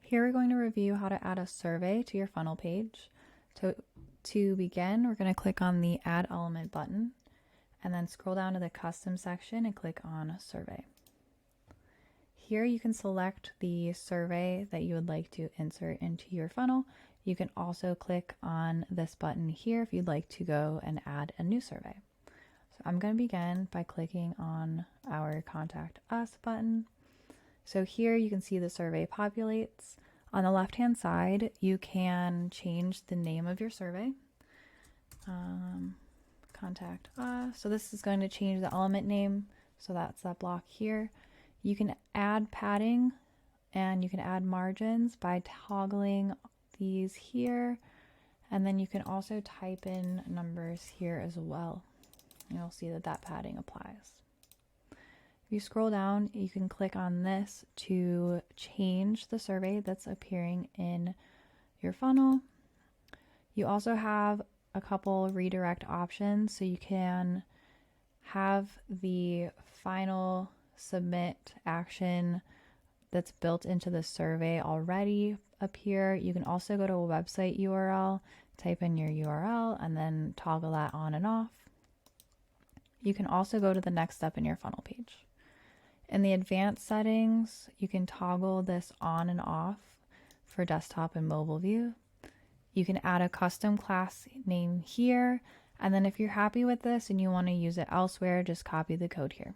Here we're going to review how to add a survey to your funnel page. To begin, we're going to click on the Add Element button and then scroll down to the Custom section and click on Survey. Here you can select the survey that you would like to insert into your funnel. You can also click on this button here if you'd like to go and add a new survey. So I'm going to begin by clicking on our Contact Us button. So here you can see the survey populates. On the left-hand side, you can change the name of your survey. Contact Us. So this is going to change the element name. So that's that block here. You can add padding and you can add margins by toggling these here. And then you can also type in numbers here as well. You'll see that that padding applies. If you scroll down, you can click on this to change the survey that's appearing in your funnel. You also have a couple redirect options, so you can have the final submit action that's built into the survey already appear. You can also go to a website URL, type in your URL, and then toggle that on and off. You can also go to the next step in your funnel page. In the advanced settings, you can toggle this on and off for desktop and mobile view. You can add a custom class name here, and then if you're happy with this and you want to use it elsewhere, just copy the code here.